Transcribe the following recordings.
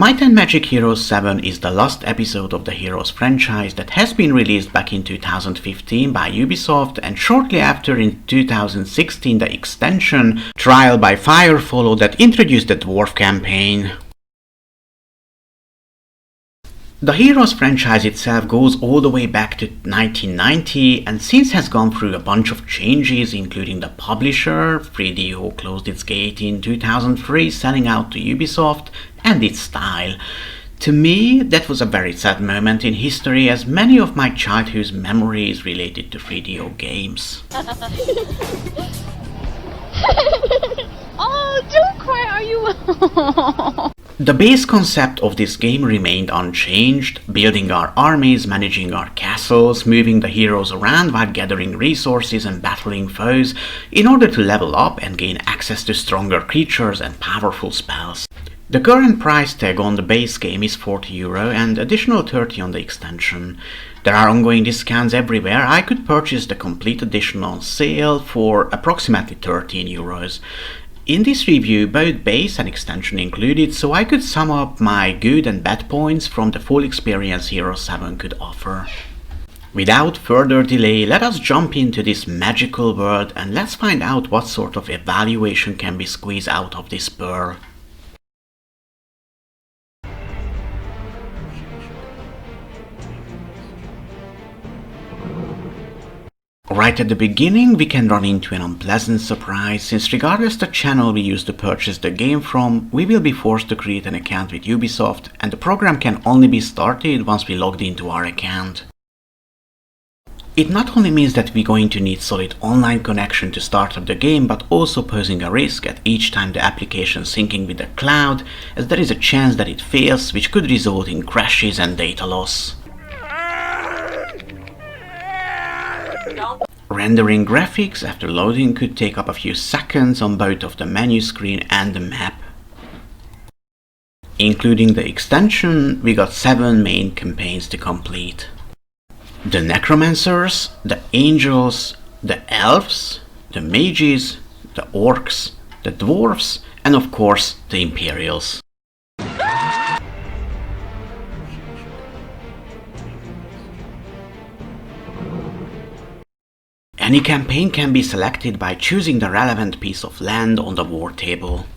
Might and Magic Heroes 7 is the last episode of the Heroes franchise that has been released back in 2015 by Ubisoft, and shortly after in 2016 the extension Trial by Fire followed that introduced the Dwarf campaign. The Heroes franchise itself goes all the way back to 1990 and since has gone through a bunch of changes, including the publisher. 3DO closed its gate in 2003, selling out to Ubisoft, and its style. To me, that was a very sad moment in history, as many of my childhood's memories related to 3DO games. Oh, don't cry, are you? The base concept of this game remained unchanged: building our armies, managing our castles, moving the heroes around while gathering resources and battling foes in order to level up and gain access to stronger creatures and powerful spells. The current price tag on the base game is €40 and additional $30 on the extension. There are ongoing discounts everywhere. I could purchase the complete edition on sale for approximately €13. In this review, both base and extension included, so I could sum up my good and bad points from the full experience Heroes 7 could offer. Without further delay, let us jump into this magical world and let's find out what sort of evaluation can be squeezed out of this pearl. Right at the beginning, we can run into an unpleasant surprise, since regardless the channel we use to purchase the game from, we will be forced to create an account with Ubisoft, and the program can only be started once we logged into our account. It not only means that we're going to need solid online connection to start up the game, but also posing a risk at each time the application syncing with the cloud, as there is a chance that it fails, which could result in crashes and data loss. Rendering graphics after loading could take up a few seconds on both of the menu screen and the map. Including the extension, we got 7 main campaigns to complete. The Necromancers, the Angels, the Elves, the Mages, the Orcs, the Dwarves, and of course the Imperials. Any campaign can be selected by choosing the relevant piece of land on the war table.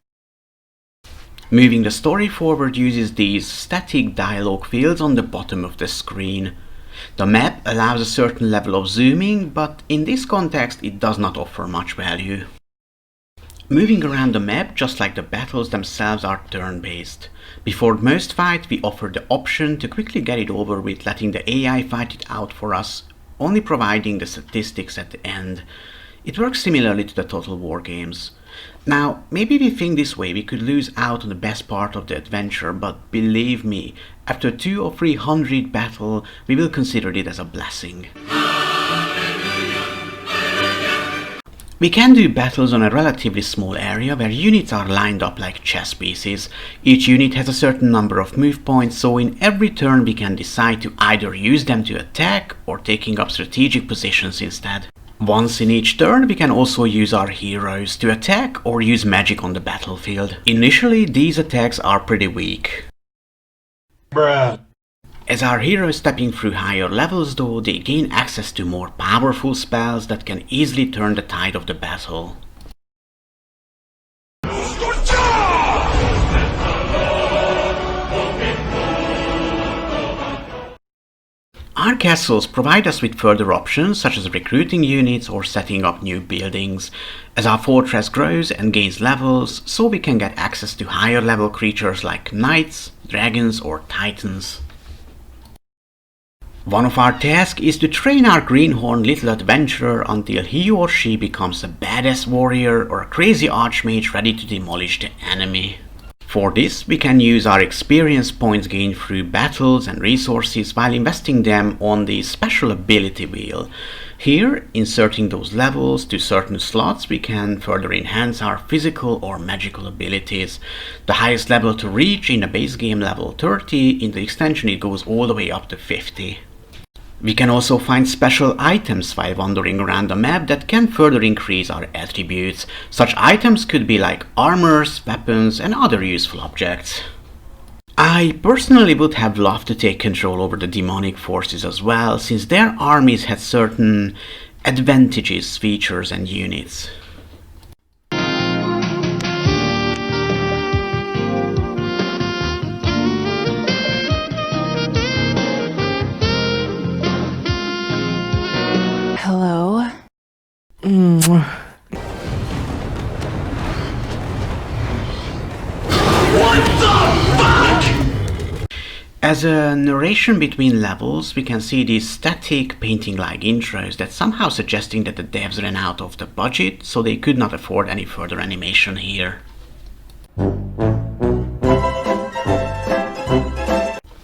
Moving the story forward uses these static dialogue fields on the bottom of the screen. The map allows a certain level of zooming, but in this context it does not offer much value. Moving around the map, just like the battles themselves, are turn-based. Before most fight, we offer the option to quickly get it over with, letting the AI fight it out for us, only providing the statistics at the end. It works similarly to the Total War games. Now, maybe we think this way we could lose out on the best part of the adventure, but believe me, after 200 or 300 battle, we will consider it as a blessing. We can do battles on a relatively small area where units are lined up like chess pieces. Each unit has a certain number of move points, so in every turn we can decide to either use them to attack or taking up strategic positions instead. Once in each turn we can also use our heroes to attack or use magic on the battlefield. Initially these attacks are pretty weak. Bruh. As our heroes stepping through higher levels though, they gain access to more powerful spells that can easily turn the tide of the battle. Our castles provide us with further options such as recruiting units or setting up new buildings. As our fortress grows and gains levels, so we can get access to higher level creatures like knights, dragons or titans. One of our tasks is to train our greenhorn little adventurer until he or she becomes a badass warrior or a crazy archmage ready to demolish the enemy. For this, we can use our experience points gained through battles and resources while investing them on the special ability wheel. Here, inserting those levels to certain slots, we can further enhance our physical or magical abilities. The highest level to reach in the base game level 30, in the extension it goes all the way up to 50. We can also find special items while wandering around the map that can further increase our attributes. Such items could be like armors, weapons and other useful objects. I personally would have loved to take control over the demonic forces as well, since their armies had certain advantages, features, and units. Hello? As a narration between levels, we can see these static painting-like intros that somehow suggesting that the devs ran out of the budget, so they could not afford any further animation here.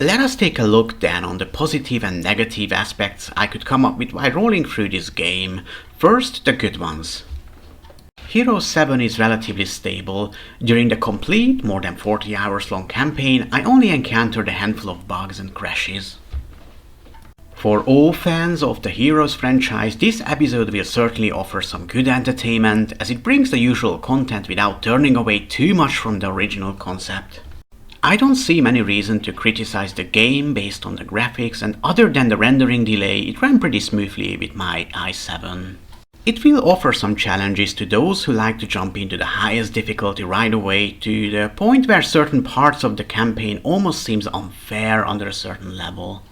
Let us take a look then on the positive and negative aspects I could come up with while rolling through this game. First, the good ones. Heroes 7 is relatively stable. During the complete, more than 40 hours long campaign, I only encountered a handful of bugs and crashes. For all fans of the Heroes franchise, this episode will certainly offer some good entertainment, as it brings the usual content without turning away too much from the original concept. I don't see many reasons to criticize the game based on the graphics, and other than the rendering delay, it ran pretty smoothly with my i7. It will offer some challenges to those who like to jump into the highest difficulty right away, to the point where certain parts of the campaign almost seems unfair under a certain level.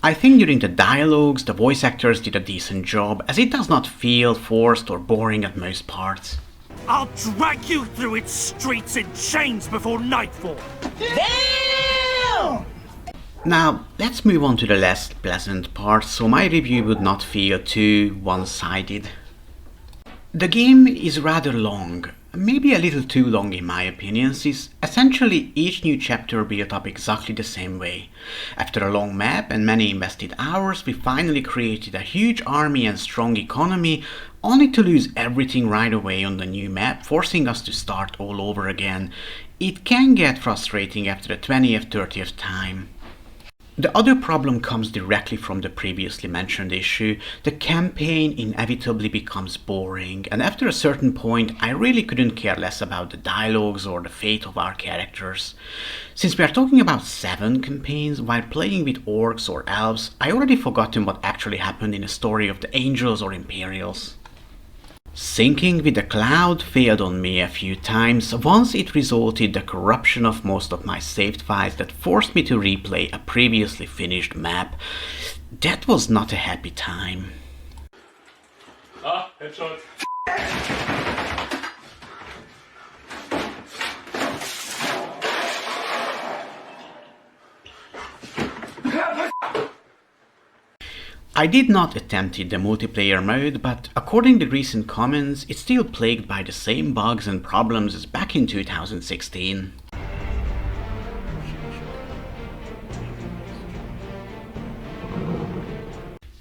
I think during the dialogues the voice actors did a decent job, as it does not feel forced or boring at most parts. I'll drag you through its streets in chains before nightfall! Damn! Now, let's move on to the less pleasant parts, so my review would not feel too one-sided. The game is rather long, maybe a little too long in my opinion, since essentially each new chapter built up exactly the same way. After a long map and many invested hours, we finally created a huge army and strong economy, only to lose everything right away on the new map, forcing us to start all over again. It can get frustrating after the 20th, 30th time. The other problem comes directly from the previously mentioned issue. The campaign inevitably becomes boring, and after a certain point I really couldn't care less about the dialogues or the fate of our characters. Since we are talking about 7 campaigns, while playing with orcs or elves, I already forgotten what actually happened in the story of the angels or imperials. Syncing with the cloud failed on me a few times. Once it resulted the corruption of most of my saved files that forced me to replay a previously finished map. That was not a happy time. Headshot. I did not attempt the multiplayer mode, but according to recent comments, it's still plagued by the same bugs and problems as back in 2016.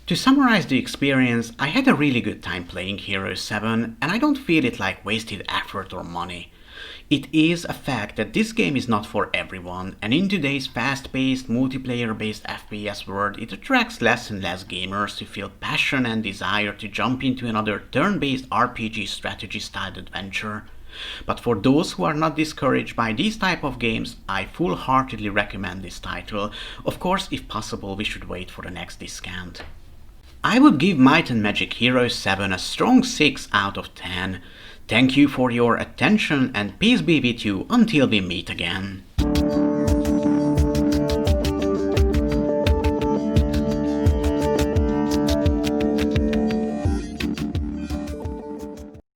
To summarize the experience, I had a really good time playing Heroes 7, and I don't feel it like wasted effort or money. It is a fact that this game is not for everyone, and in today's fast-paced, multiplayer-based FPS world, it attracts less and less gamers who feel passion and desire to jump into another turn-based RPG strategy-styled adventure. But for those who are not discouraged by these type of games, I full-heartedly recommend this title. Of course, if possible, we should wait for the next discount. I would give Might and Magic Heroes 7 a strong 6 out of 10. Thank you for your attention, and peace be with you until we meet again.